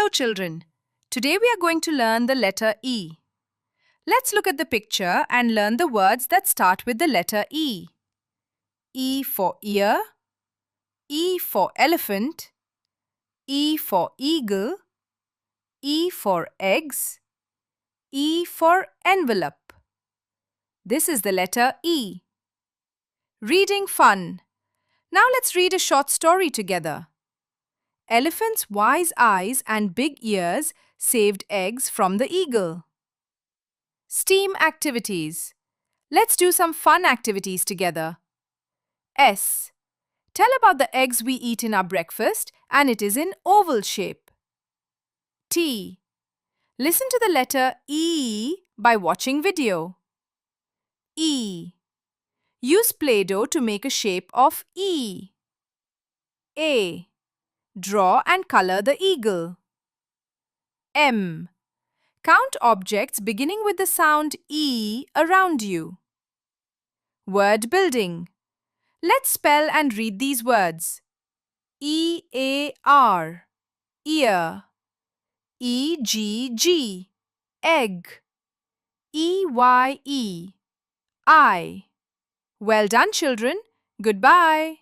Hello children. Today we are going to learn the letter E. Let's look at the picture and learn the words that start with the letter E. E for ear, E for elephant, E for eagle, E for eggs, E for envelope. This is the letter E. Reading fun. Now let's read a short story together. Elephant's wise eyes and big ears saved eggs from the eagle. STEAM activities. Let's do some fun activities together. S. Tell about the eggs we eat in our breakfast and it is in oval shape. T. Listen to the letter E by watching video. E. Use Play-Doh to make a shape of E. A. Draw and color the eagle. M. Count objects beginning with the sound E around you. Word building. Let's spell and read these words. E-A-R, ear. E-G-G, egg. E-Y-E, eye. Well done, children. Goodbye.